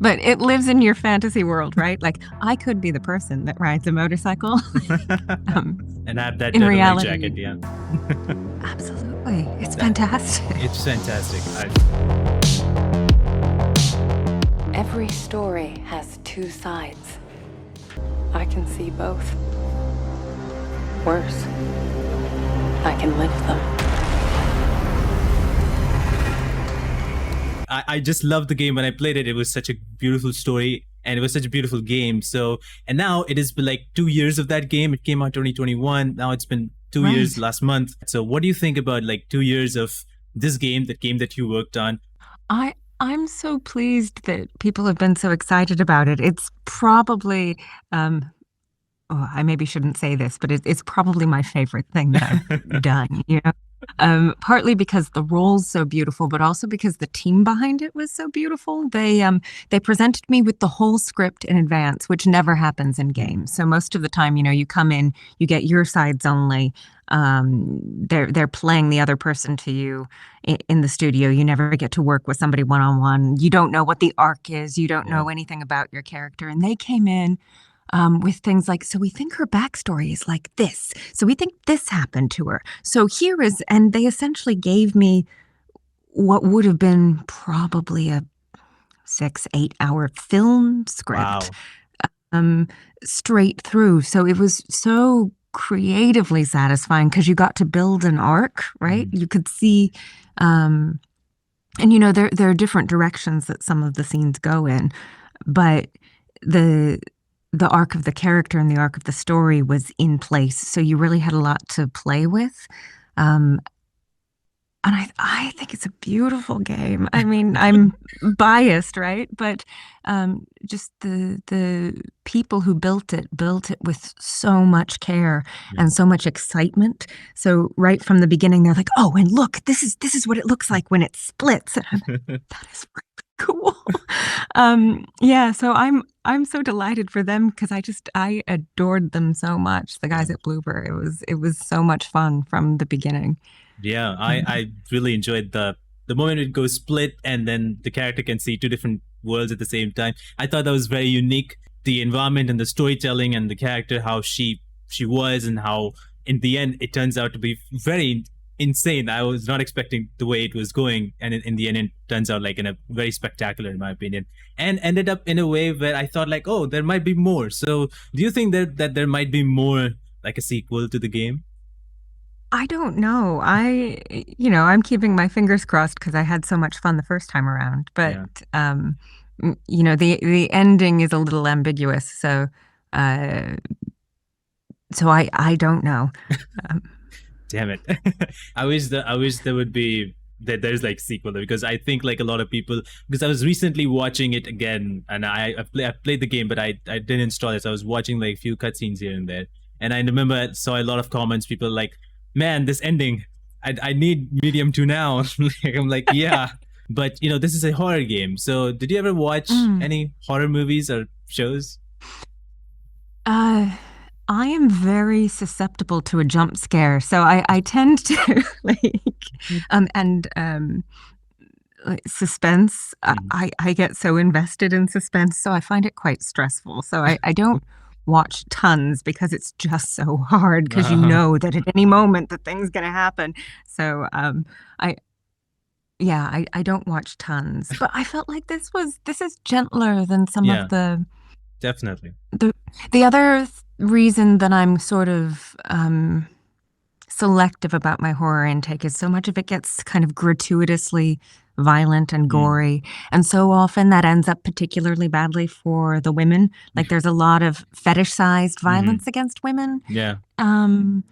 But it lives in your fantasy world, right? Like, I could be the person that rides a motorcycle. And have that In life reality, jacket, yeah. absolutely. It's fantastic. It's fantastic. Every story has two sides. I can see both. Worse, I can live them. I just loved the game when I played it. It was such a beautiful story and it was such a beautiful game. So, and now it has been like 2 years of that game. It came out 2021. Now it's been 2 years last month. So what do you think about like 2 years of this game, that game that you worked on? I'm so pleased that people have been so excited about it. It's probably, I maybe shouldn't say this, but it's probably my favorite thing that I've done, you know? Partly because the role's so beautiful, but also because the team behind it was so beautiful. They presented me with the whole script in advance, which never happens in games. So most of the time, you know, you come in, you get your sides only. They're playing the other person to you in the studio. You never get to work with somebody one-on-one. You don't know what the arc is. You don't know anything about your character. And they came in with things like, so we think her backstory is like this. So we think this happened to her. So here is, and they essentially gave me what would have been probably a 6-8 hour film script. Wow. Straight through. So it was so creatively satisfying because you got to build an arc, right? You could see, and you know, there are different directions that some of the scenes go in, but the arc of the character and the arc of the story was in place. So you really had a lot to play with. And I think it's a beautiful game. I mean, I'm biased, right? But just the people who built it with so much care and so much excitement. So right from the beginning, they're like, "Oh, and look, this is what it looks like when it splits." And that is really cool. Yeah, so I'm so delighted for them because I adored them so much. The guys at Bloober, it was so much fun from the beginning. Yeah, I really enjoyed the moment it goes split and then the character can see two different worlds at the same time. I thought that was very unique. The environment and the storytelling and the character, how she was, and how in the end it turns out to be very insane. I was not expecting the way it was going, and in the end it turns out like in a very spectacular, in my opinion, and ended up in a way where I thought like, oh, there might be more. So do you think that there might be more, like a sequel to the game? I don't know. I'm keeping my fingers crossed because I had so much fun the first time around. But you know, the ending is a little ambiguous, so I don't know. Damn it. I wish there would be that there's like sequel, because I think like a lot of people, because I was recently watching it again, and I played the game, but I didn't install it. So I was watching like a few cutscenes here and there, and I remember I saw a lot of comments, people like, man, this ending, I need medium 2 now. Like, I'm like, yeah, but you know, this is a horror game. So did you ever watch any horror movies or shows? I am very susceptible to a jump scare, so I tend to like suspense. I get so invested in suspense, so I find it quite stressful. So I don't watch tons because it's just so hard because you know that at any moment the thing's gonna happen. So I don't watch tons, but I felt like this is gentler than some of the definitely. The other reason that I'm sort of selective about my horror intake is so much of it gets kind of gratuitously violent and gory, and so often that ends up particularly badly for the women. Like there's a lot of fetish-sized violence against women. Yeah. And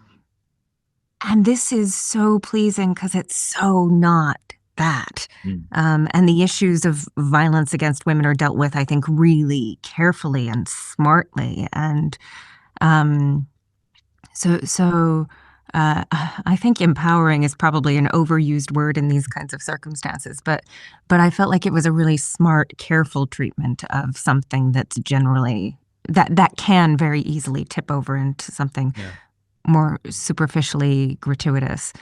this is so pleasing because it's so not that. And the issues of violence against women are dealt with, I think, really carefully and smartly. And I think empowering is probably an overused word in these kinds of circumstances, but I felt like it was a really smart, careful treatment of something that's generally that can very easily tip over into something more superficially gratuitous.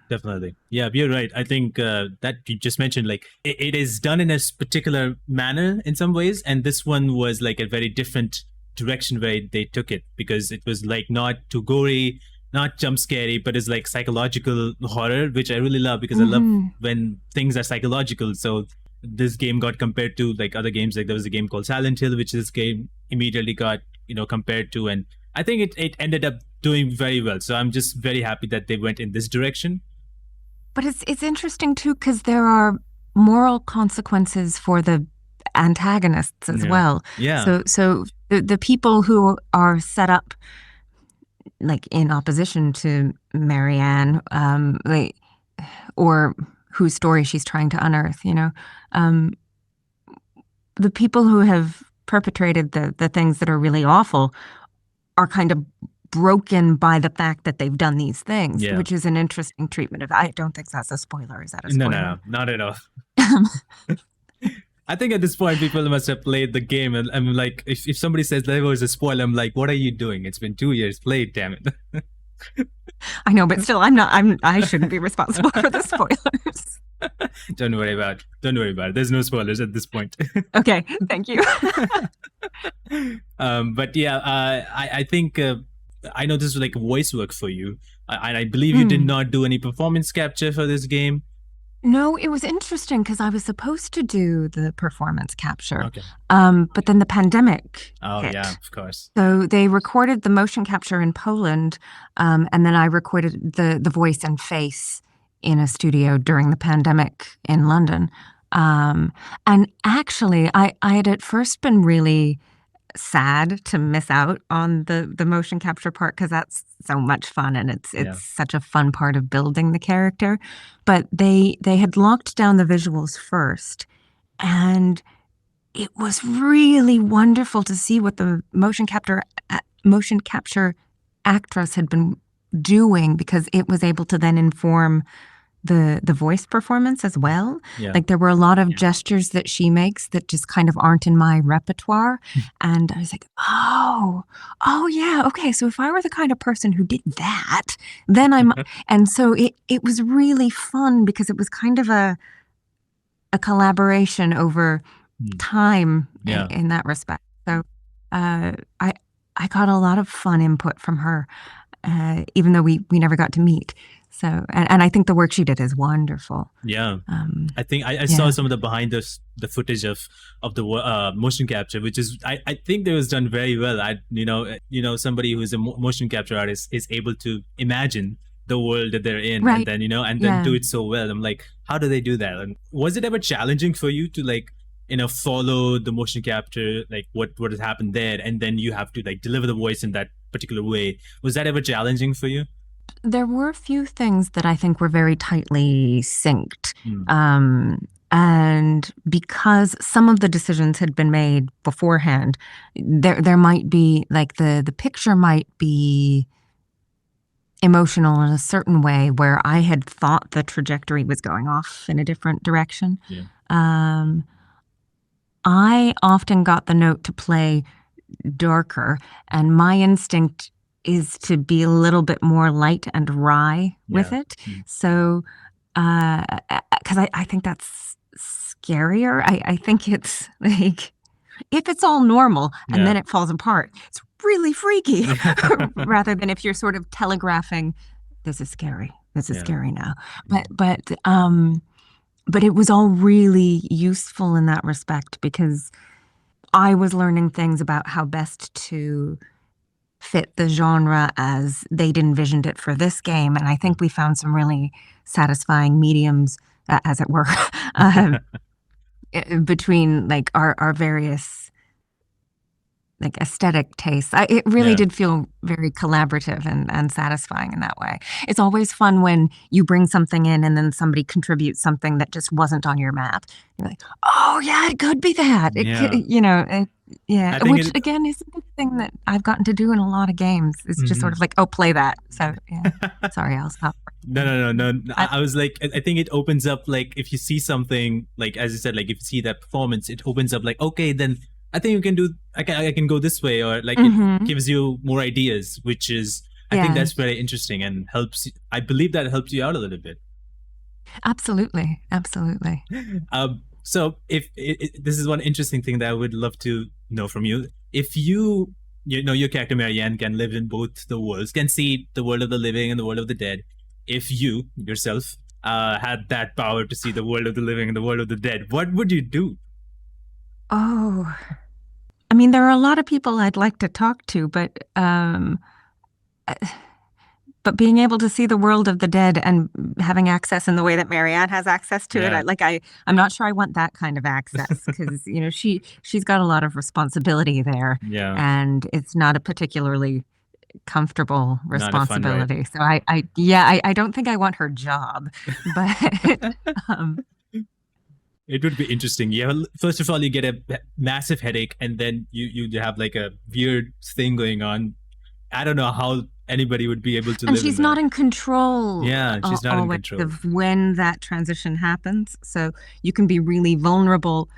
Definitely. Yeah, you're right. I think that you just mentioned, like, it is done in a particular manner in some ways. And this one was like a very different direction where they took it, because it was like not too gory, not jump scary, but it's like psychological horror, which I really love, because I love when things are psychological. So this game got compared to like other games. Like there was a game called Silent Hill, which this game immediately got, compared to. And I think it ended up doing very well. So I'm just very happy that they went in this direction. But it's interesting too, because there are moral consequences for the antagonists as well. Yeah. So the people who are set up like in opposition to Marianne, or whose story she's trying to unearth, the people who have perpetrated the things that are really awful are kind of broken by the fact that they've done these things, which is an interesting treatment of. I don't think that's a spoiler. Is that a spoiler? No, not at all. I think at this point people must have played the game, and I'm like, if somebody says there was a spoiler, I'm like, what are you doing? It's been 2 years. Play it, damn it. I know, but still, I shouldn't be responsible for the spoilers. Don't worry about it. There's no spoilers at this point. Okay, thank you. But yeah, I think I know this was like voice work for you, and I believe you did not do any performance capture for this game. No, it was interesting because I was supposed to do the performance capture, but then the pandemic hit. Yeah, of course. So they recorded the motion capture in Poland, and then I recorded the voice and face in a studio during the pandemic in London. And actually, I had at first been really sad to miss out on the motion capture part, because that's so much fun and it's such a fun part of building the character. But they had locked down the visuals first, and it was really wonderful to see what the motion capture actress had been doing, because it was able to then inform the voice performance as well. Like there were a lot of gestures that she makes that just kind of aren't in my repertoire. And I was like, oh yeah, okay. So if I were the kind of person who did that, then I'm and so it was really fun, because it was kind of a collaboration over time in that respect. So I got a lot of fun input from her, even though we never got to meet. So, and I think the work she did is wonderful. Yeah. I think I saw some of the behind the footage of the motion capture, which is, I think it was done very well. Somebody who is a motion capture artist is able to imagine the world that they're in, and then do it so well. I'm like, how do they do that? And was it ever challenging for you to follow the motion capture, like what has happened there, and then you have to deliver the voice in that particular way? Was that ever challenging for you? There were a few things that I think were very tightly synced. And because some of the decisions had been made beforehand, there might be the picture might be emotional in a certain way where I had thought the trajectory was going off in a different direction. I often got the note to play darker, and my instinct is to be a little bit more light and wry with it. So, because I think that's scarier. I think it's like, if it's all normal and then it falls apart, it's really freaky, rather than if you're sort of telegraphing, this is scary. This is scary now. But it was all really useful in that respect, because I was learning things about how best to fit the genre as they'd envisioned it for this game. And I think we found some really satisfying mediums, as it were, between our various aesthetic tastes. It really did feel very collaborative and satisfying in that way. It's always fun when you bring something in and then somebody contributes something that just wasn't on your map. You're like, oh yeah, it could be that. Which again is a good thing that I've gotten to do in a lot of games. It's just sort of like, oh, play that. So sorry, I'll stop. No. I was like, I think it opens up, if you see something, as you said, if you see that performance, it opens up okay, then I think you can do, I can go this way, or it gives you more ideas, which is, I think Yeah. that's very interesting and helps. I believe that helps you out a little bit. Absolutely. Absolutely. So if this is one interesting thing that I would love to know from you, if your character Marianne can live in both the worlds, can see the world of the living and the world of the dead. If you yourself had that power to see the world of the living and the world of the dead, what would you do? Oh, I mean, there are a lot of people I'd like to talk to, but being able to see the world of the dead and having access in the way that Marianne has access to Yeah. it, I'm not sure I want that kind of access because she's got a lot of responsibility there, Yeah, and it's not a particularly comfortable not a fun ride. responsibility. So I don't think I want her job, but um, It would be interesting. First of all, you get a massive headache, and then you have like a weird thing going on. I don't know how anybody would be able to and live she's in not that. in control Yeah, she's not in always control. of when that transition happens. So you can be really vulnerable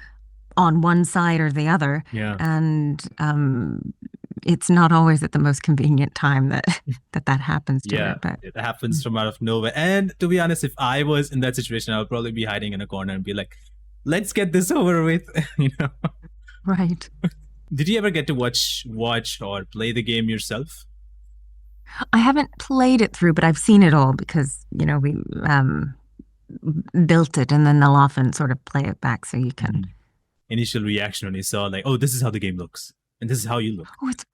on one side or the other, Yeah. and it's not always at the most convenient time that happens to her. But It happens from out of nowhere. And to be honest, if I was in that situation, I would probably be hiding in a corner and be like, let's get this over with. right. Did you ever get to watch or play the game yourself? I haven't played it through, but I've seen it all because, we built it, and then they'll often sort of play it back so you can. Initial reaction when you saw like, oh, this is how the game looks, and this is how you look. Oh, it's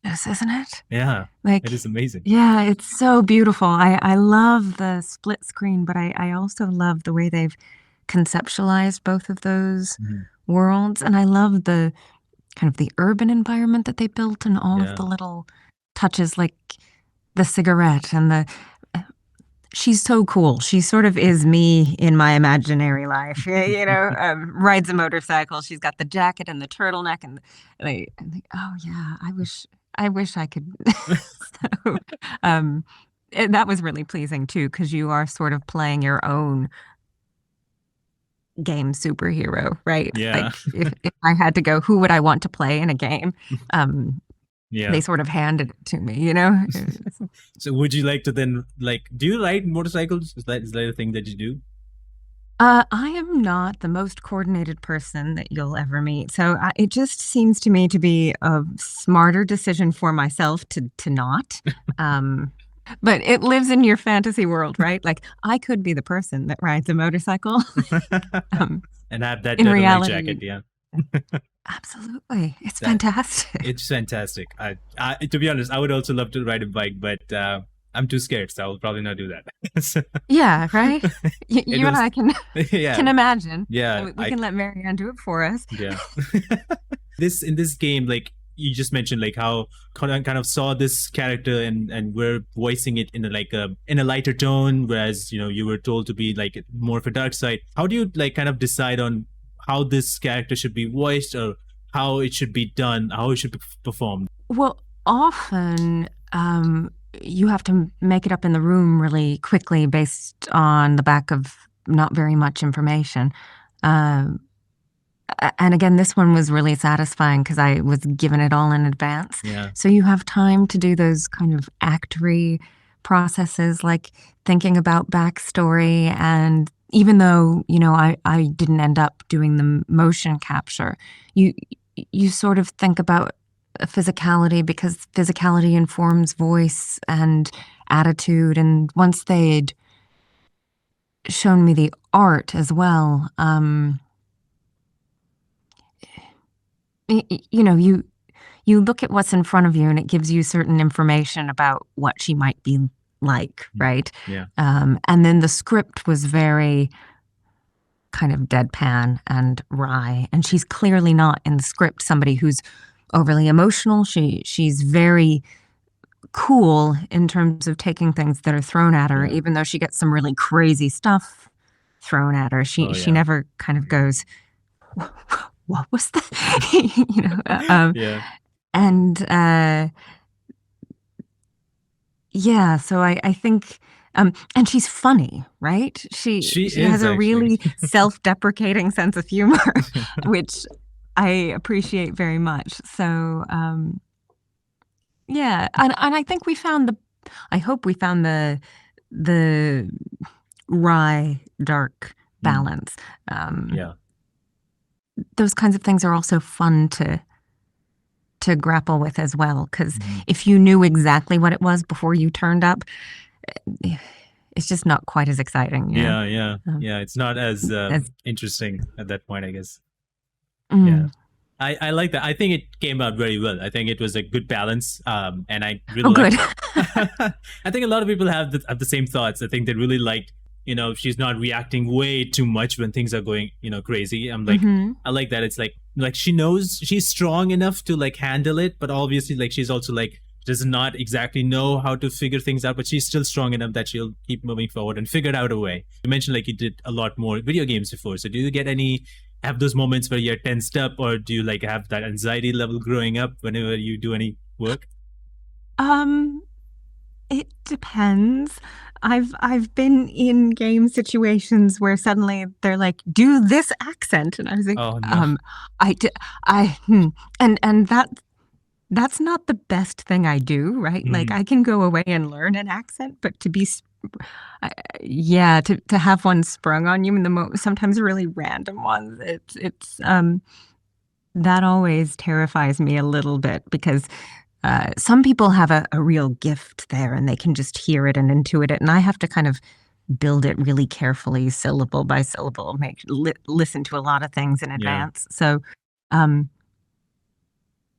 gorgeous, isn't it? Yeah, Like, it is amazing. yeah, it's so beautiful. I love the split screen, but I also love the way they've conceptualized both of those worlds, and I love the kind of the urban environment that they built and all of the little touches, like the cigarette and the she's so cool. She sort of is me in my imaginary life. Rides a motorcycle. She's got the jacket and the turtleneck, and I think, oh yeah, I wish I could. So, and that was really pleasing too, because you are sort of playing your own game superhero, right? Yeah. Like if I had to go, who would I want to play in a game? Yeah. They sort of handed it to me, So would you like to then do you ride motorcycles? Is that a thing that you do? I am not the most coordinated person that you'll ever meet. So it just seems to me to be a smarter decision for myself to not. But it lives in your fantasy world, right? Like I could be the person that rides a motorcycle. And have that in turtleneck reality, jacket, yeah. Absolutely. It's fantastic. It's fantastic. I to be honest, I would also love to ride a bike, but I'm too scared, so I'll probably not do that. Yeah, right? You and I can imagine. Yeah. We can let Marianne do it for us. Yeah. In this game, you just mentioned how kind of saw this character and we're voicing it in a lighter tone, whereas you were told to be more of a dark side. How do you kind of decide on how this character should be voiced or how it should be done, how it should be performed? Well, often you have to make it up in the room really quickly based on the back of not very much information. And again, this one was really satisfying because I was given it all in advance. Yeah. So you have time to do those kind of actory processes, like thinking about backstory. And even though, I didn't end up doing the motion capture, you sort of think about physicality because physicality informs voice and attitude. And once they'd shown me the art as well, you look at what's in front of you and it gives you certain information about what she might be like, right? Yeah. And then the script was very kind of deadpan and wry, and she's clearly not in the script somebody who's overly emotional. She's very cool in terms of taking things that are thrown at her, even though she gets some really crazy stuff thrown at her. She never kind of goes, what was that? Yeah. And so I think and she's funny, right? She has a really self-deprecating sense of humor, which I appreciate very much. So and I think we found I hope we found the wry, dark balance. Yeah. Those kinds of things are also fun to grapple with as well, because if you knew exactly what it was before you turned up, it's just not quite as exciting. You know? Yeah. It's not as As- interesting at that point, I guess. Mm. Yeah. I like that. I think it came out very well. I think it was a good balance. And I really Oh, good. I think a lot of people have the same thoughts. I think they really liked, she's not reacting way too much when things are going, crazy. I'm like, I like that. It's like she knows she's strong enough to like handle it, but obviously like she's also like does not exactly know how to figure things out, but she's still strong enough that she'll keep moving forward and figure out a way. You mentioned like you did a lot more video games before. So do you have those moments where you're tensed up, or do you like have that anxiety level growing up whenever you do any work? It depends. I've been in game situations where suddenly they're like, do this accent, and I was like, Oh, no. and that's not the best thing I do, right? Like I can go away and learn an accent, but to have one sprung on you in the sometimes really random ones, it's that always terrifies me a little bit, because some people have a real gift there and they can just hear it and intuit it, and I have to kind of build it really carefully, syllable by syllable, listen to a lot of things in advance. So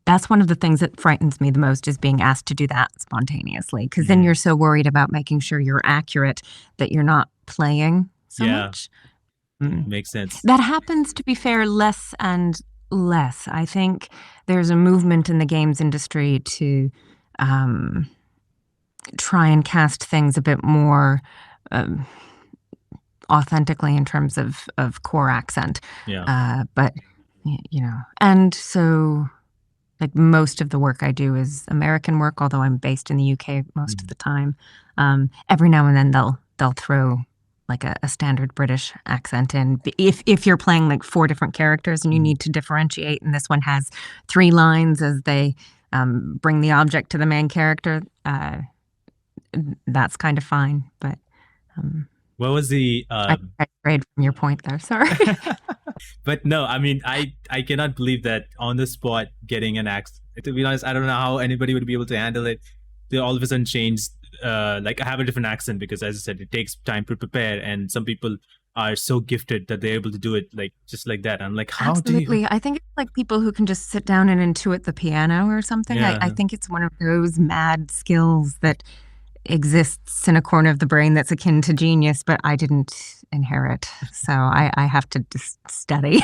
that's one of the things that frightens me the most, is being asked to do that spontaneously, because then you're so worried about making sure you're accurate that you're not playing so much. Makes sense. That happens, to be fair, less and less. I think there's a movement in the games industry to try and cast things a bit more authentically in terms of core accent. But and so like most of the work I do is American work, although I'm based in the UK most of the time. Every now and then they'll throw like a standard British accent in, if you're playing like 4 different characters and you need to differentiate, and this one has 3 lines as they bring the object to the main character. That's kind of fine, but what was the I strayed from your point there, sorry. But no, I mean, I cannot believe that on the spot getting an accent. To be honest, I don't know how anybody would be able to handle it. They all of a sudden changed. Like I have a different accent because, as I said, it takes time to prepare, and some people are so gifted that they're able to do it like just like that. I'm like, how Absolutely. do you? I think it's like people who can just sit down and intuit the piano or something. I think it's one of those mad skills that exists in a corner of the brain that's akin to genius, but I didn't inherit. So I have to just study.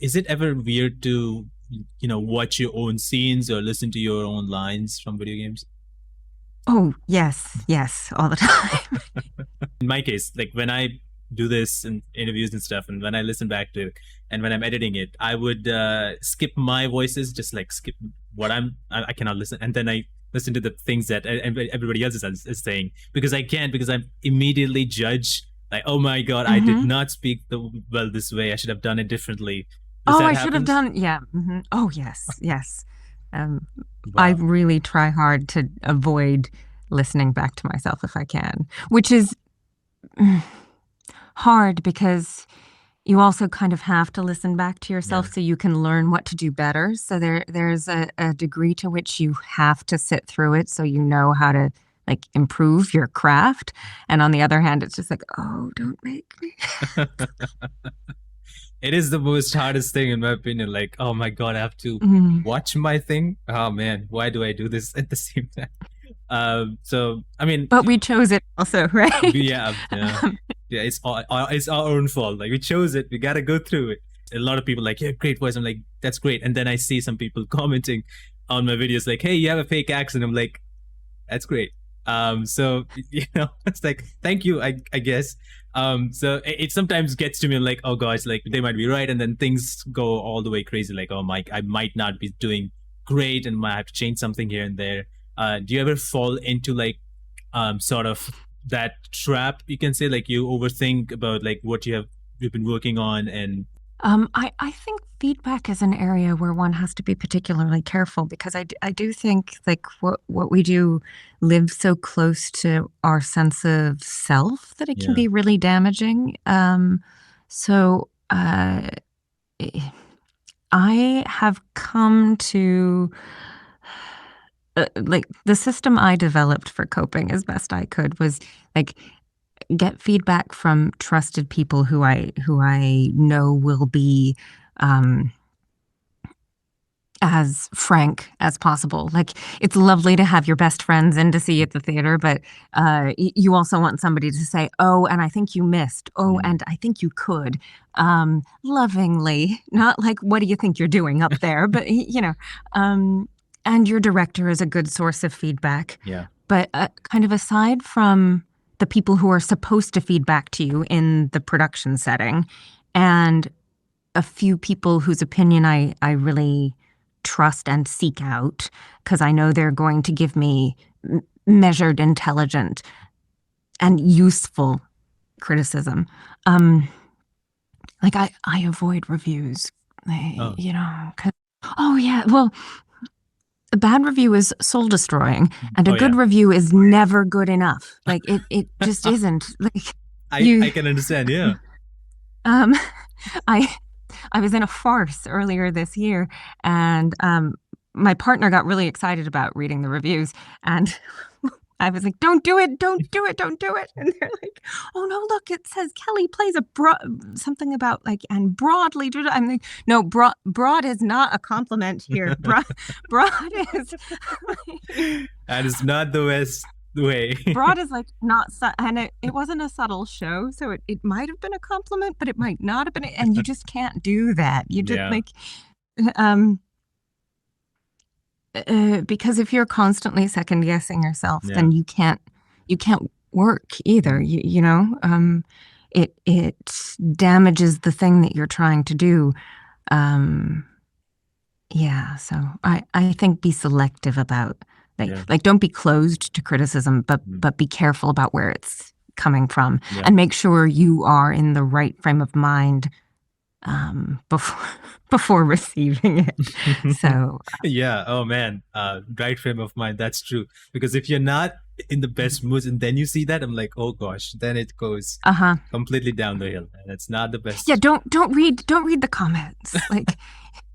Is it ever weird to, watch your own scenes or listen to your own lines from video games? Oh, yes, all the time. In my case, like when I do this in interviews and stuff, and when I listen back to it, and when I'm editing it, I would skip my voices, just like skip what I cannot listen, and then I listen to the things that everybody else is saying, because I can't, because I'm immediately judge like, oh my god, I did not speak this way. I should have done it differently. I should have done. Yeah. Oh yes. I really try hard to avoid listening back to myself if I can, which is hard because you also kind of have to listen back to yourself so you can learn what to do better. So there's a degree to which you have to sit through it so you know how to like improve your craft. And on the other hand, it's just like, oh, don't make me. It is the most hardest thing in my opinion. Like, oh my god, I have to watch my thing. Oh man, why do I do this at the same time? So I mean, but we chose it also, right? Yeah. It's our own fault. Like we chose it. We gotta go through it. A lot of people like, yeah, great voice. I'm like, that's great. And then I see some people commenting on my videos like, hey, you have a fake accent. I'm like, that's great. So it's like, thank you, I guess. So it sometimes gets to me. I'm like, oh gosh, like they might be right, and then things go all the way crazy. Like, oh my, I might not be doing great, and might have to change something here and there. Do you ever fall into like, sort of that trap? You can say like you overthink about like what you've been working on, and I think feedback is an area where one has to be particularly careful because I do think like what we do lives so close to our sense of self that it can Yeah. be really damaging. So I have come to like the system I developed for coping as best I could was like get feedback from trusted people who I know will be um, as frank as possible. Like it's lovely to have your best friends in to see you at the theater, but you also want somebody to say, "Oh, and I think you missed. Oh, Mm. and I think you could." Lovingly, not like, "What do you think you're doing up there?" But um, and your director is a good source of feedback. Yeah. But kind of aside from the people who are supposed to feed back to you in the production setting, and a few people whose opinion I really trust and seek out because I know they're going to give me measured, intelligent, and useful criticism. Like I avoid reviews, Oh. 'cause, oh yeah, well, a bad review is soul destroying, and a Oh good yeah. review is never good enough. Like it just isn't. Like you, I can understand. Yeah. um, I I was in a farce earlier this year, and my partner got really excited about reading the reviews, and I was like, "Don't do it! Don't do it! Don't do it!" And they're like, "Oh no, look! It says Kelly plays a something about like and broadly." I'm like, "No, broad is not a compliment here. Broad is That is not the best way. broad is like not and it wasn't a subtle show, so it might have been a compliment, but it might not have been, and you just can't do that. You just Yeah. like um because if you're constantly second guessing yourself, Yeah. then you can't work either. It damages the thing that you're trying to do. Um, yeah, so I think be selective about Yeah. like don't be closed to criticism, but Mm. but be careful about where it's coming from, Yeah. and make sure you are in the right frame of mind before before receiving it. So Yeah. Oh man. Right frame of mind. That's true. Because if you're not in the best mood and then you see that, I'm like, oh gosh, then it goes uh-huh. completely down the hill, and it's not the best. Yeah, don't read the comments. Like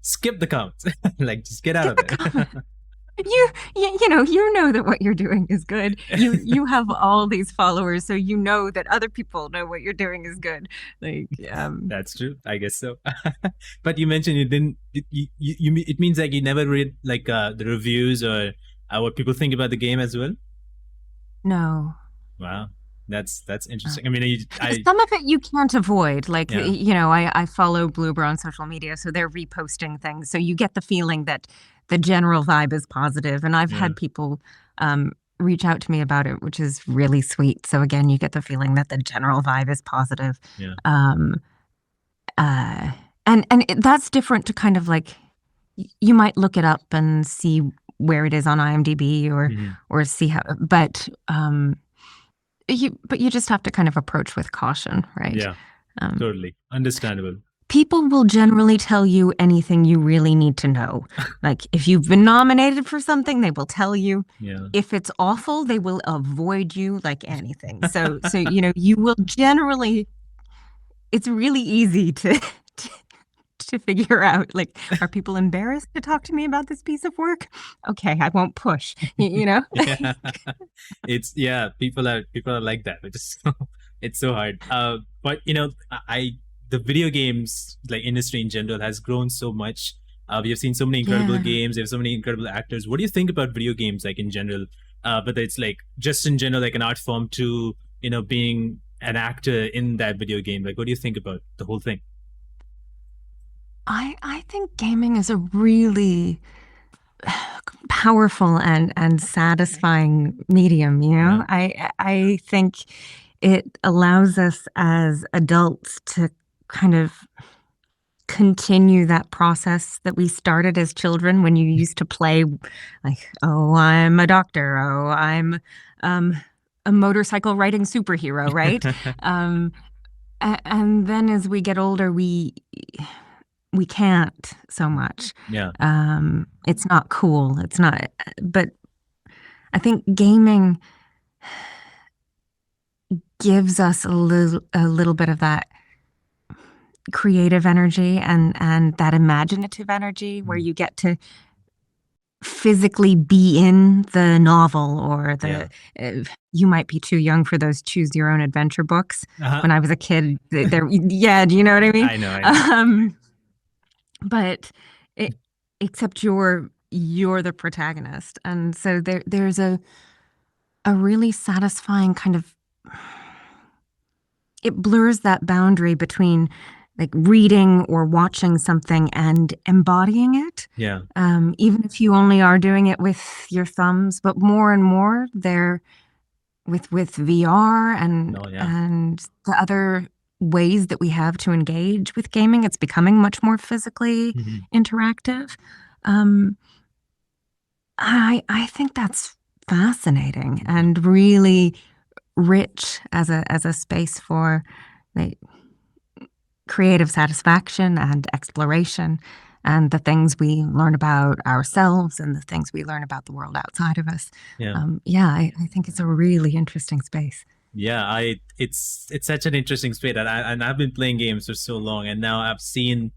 Skip the comments. Like just get out get of the there. comment. You know that what you're doing is good. You have all these followers, so you know that other people know what you're doing is good. Like That's true. I guess so. But you mentioned you didn't. It means like you never read like the reviews or what people think about the game as well. no. Wow, that's interesting. I mean, Some of it you can't avoid. Like, Yeah. I follow Bloober on social media, so they're reposting things. So you get the feeling that the general vibe is positive. And I've Yeah. had people reach out to me about it, which is really sweet. So again, you get the feeling that the general vibe is positive. Yeah. Uh, and that's different to kind of like, you might look it up and see where it is on IMDb Mhm. or see how, but you just have to kind of approach with caution, right? Yeah. Totally understandable. People will generally tell you anything you really need to know. Like if you've been nominated for something, they will tell you. Yeah. If it's awful, they will avoid you like anything. So you will generally. It's really easy to figure out, like, are people embarrassed to talk to me about this piece of work? Okay, I won't push. Yeah. People are like that. It's so hard. But the video games like industry in general has grown so much. We have seen so many incredible Yeah. games. We have so many incredible actors. What do you think about video games like in general? Whether it's like just in general like an art form to being an actor in that video game. Like, what do you think about the whole thing? I think gaming is a really powerful and satisfying medium, Yeah. I think it allows us as adults to kind of continue that process that we started as children when you used to play like, oh, I'm a doctor, oh, I'm a motorcycle riding superhero, right? And then as we get older, we can't so much. Yeah. It's not cool. It's not. But I think gaming gives us a little bit of that creative energy and that imaginative energy where you get to physically be in the novel or the you might be too young for those choose your own adventure books. When I was a kid, there yeah, do you know what I mean? I know. But except you're the protagonist, and so there's a really satisfying kind of, it blurs that boundary between like reading or watching something and embodying it. Yeah. Even if you only are doing it with your thumbs, but more and more they're with VR and and the other ways that we have to engage with gaming. It's becoming much more physically interactive. I think that's fascinating and really rich as a space for like creative satisfaction and exploration and the things we learn about ourselves and the things we learn about the world outside of us. I think it's a really interesting space. Yeah, it's such an interesting space, and I've been playing games for so long, and now I've seen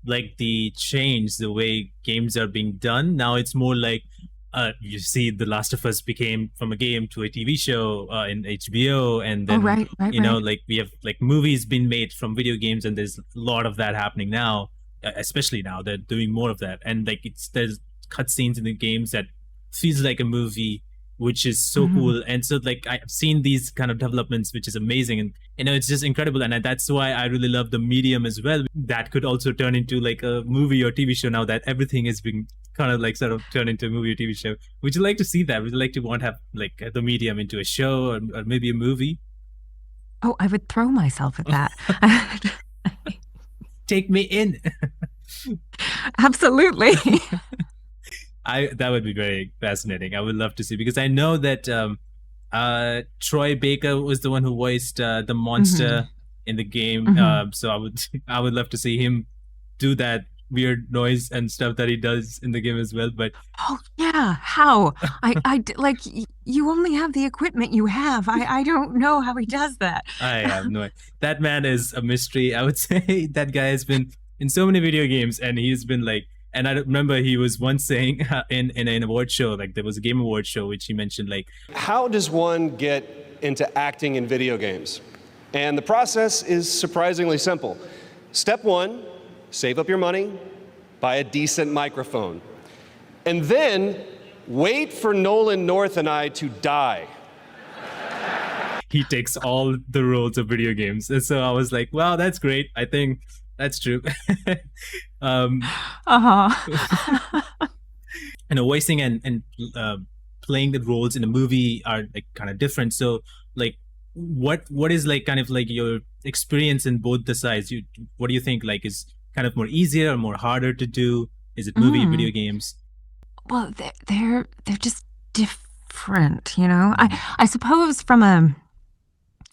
like the change, the way games are being done. Now it's more like you see The Last of Us became from a game to a TV show in HBO, and then like we have like movies being made from video games, and there's a lot of that happening now. Especially now they're doing more of that, and like there's cutscenes in the games that feels like a movie, which is so cool. And so like I've seen these kind of developments, which is amazing, and it's just incredible. And that's why I really love the medium as well. That could also turn into like a movie or TV show now that everything is being kind of like sort of turned into a movie or TV show. Would you like to see that? Would you like to want to have like the medium into a show or maybe a movie? Oh, I would throw myself at that. Take me in. Absolutely. That would be very fascinating. I would love to see, because I know that Troy Baker was the one who voiced the monster in the game. So I would love to see him do that weird noise and stuff that he does in the game as well. But oh yeah, how? I like, you only have the equipment you have. I don't know how he does that. I have no idea. That man is a mystery. I would say that guy has been in so many video games, and he's been like, and I remember he was once saying in an award show, like there was a game award show, which he mentioned like, how does one get into acting in video games? And the process is surprisingly simple. Step one, save up your money, buy a decent microphone, and then wait for Nolan North and I to die. He takes all the roles of video games. And so I was like, wow, that's great. I think that's true. Voicing and playing the roles in a movie are like kind of different. So like what is like kind of like your experience in both the sides? What do you think like is kind of more easier or more harder to do? Is it movie, video games? Well, they're just different, you know. I suppose from a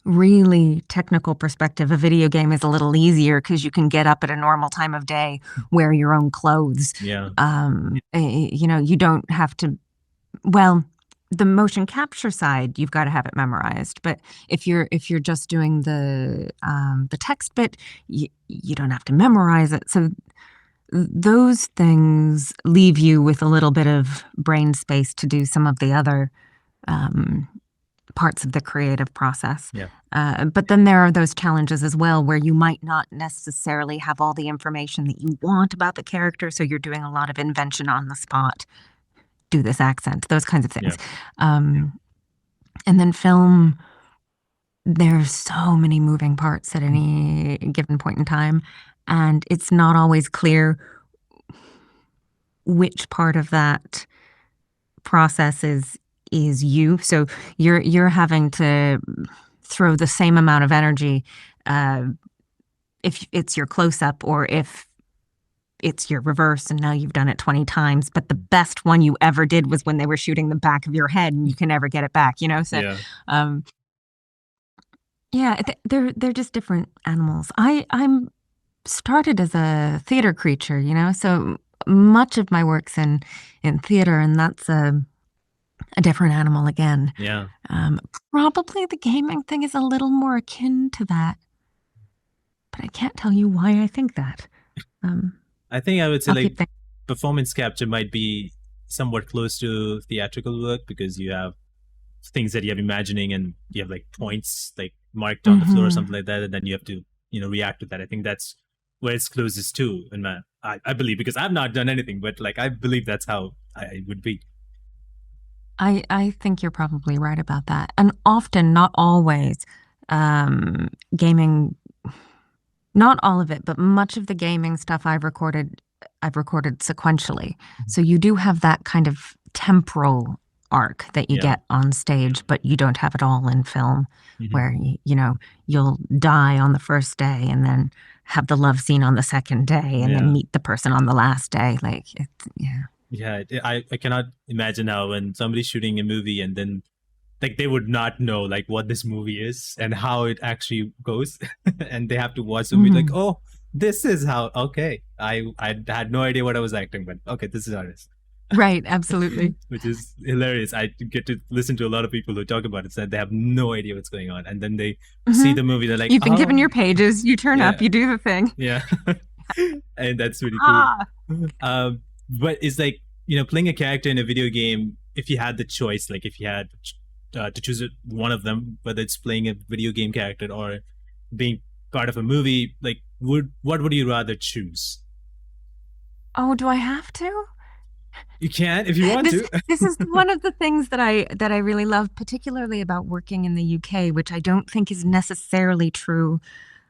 really technical perspective, a video game is a little easier because you can get up at a normal time of day, wear your own clothes. Yeah. You know, you don't have to. Well, the motion capture side, you've got to have it memorized. But if you're just doing the text bit, you don't have to memorize it. So those things leave you with a little bit of brain space to do some of the other parts of the creative process. Yeah. But then there are those challenges as well where you might not necessarily have all the information that you want about the character, so you're doing a lot of invention on the spot. Do this accent, those kinds of things. And then film, there's so many moving parts at any given point in time, and it's not always clear which part of that process is you. So you're having to throw the same amount of energy if it's your close-up or if it's your reverse and now you've done it 20 times, but the best one you ever did was when they were shooting the back of your head and you can never get it back, you know? So Yeah, they're just different animals. I'm started as a theater creature, so much of my work's in theater, and that's a different animal again. Yeah. Probably the gaming thing is a little more akin to that, but I can't tell you why I think that. I think I would say I'll like keep thinking. performance capture might be somewhat close to theatrical work because you have things that you have imagining and you have like points like marked on the floor or something like that, and then you have to react to that. I think that's where it's closest to, and I believe, because I've not done anything, but like I believe that's how I would be. I think you're probably right about that. And often, not always, gaming, not all of it, but much of the gaming stuff I've recorded sequentially. So you do have that kind of temporal arc that you Yeah. get on stage, but you don't have it all in film, Mhm. where you'll die on the first day and then have the love scene on the second day and Yeah. then meet the person on the last day. Like, yeah. Yeah, I cannot imagine how when somebody's shooting a movie and then like they would not know like what this movie is and how it actually goes, and they have to watch the movie like, oh, this is how. Okay, I had no idea what I was acting, but okay, this is how it is. Right, absolutely. Which is hilarious. I get to listen to a lot of people who talk about it, so they have no idea what's going on, and then they see the movie, they're like, You've been given "Oh, your pages, you turn up, Yeah. you do the thing. yeah," and that's really cool. Ah. But it's like playing a character in a video game. If you had the choice, like if you had to choose one of them, whether it's playing a video game character or being part of a movie, like what would you rather choose? Oh, do I have to? You can if you want to. This is one of the things that I really love, particularly about working in the UK, which I don't think is necessarily true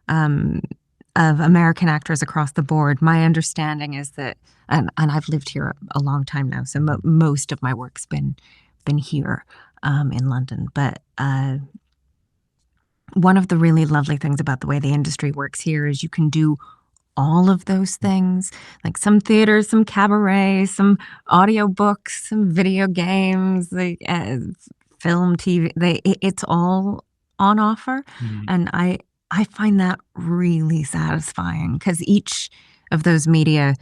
of American actors across the board. My understanding is that, and I've lived here a long time now, so most of my work's been here in London. But one of the really lovely things about the way the industry works here is you can do all of those things, like some theater, some cabaret, some audiobooks, some video games, like film, TV. It's all on offer, and I find that really satisfying because each of those media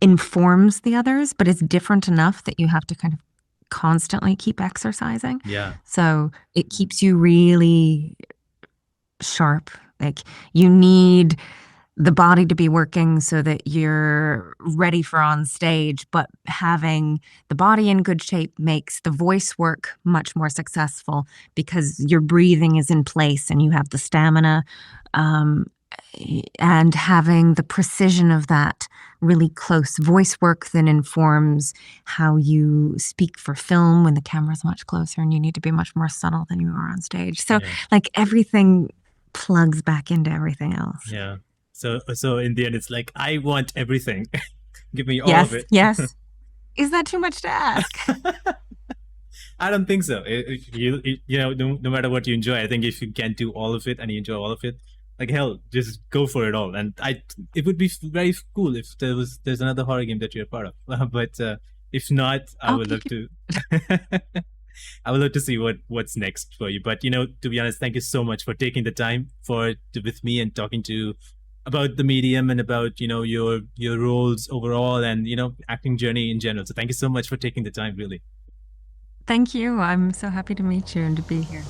informs the others, but it's different enough that you have to kind of constantly keep exercising. Yeah. So it keeps you really sharp. Like you need the body to be working so that you're ready for on stage, but having the body in good shape makes the voice work much more successful because your breathing is in place and you have the stamina, and having the precision of that really close voice work then informs how you speak for film when the camera's much closer and you need to be much more subtle than you are on stage. So like everything plugs back into everything else. Yeah. So in the end, it's like, I want everything. Give me all of it. Yes. Is that too much to ask? I don't think so. No matter what you enjoy, I think if you can do all of it and you enjoy all of it, like hell, just go for it all. And it would be very cool if there's another horror game that you're a part of. But if not, I would love to. I would love to see what's next for you. But to be honest, thank you so much for taking the time with me and talking about the medium and about your roles overall and acting journey in general. So thank you so much for taking the time, really. Thank you. I'm so happy to meet you and to be here.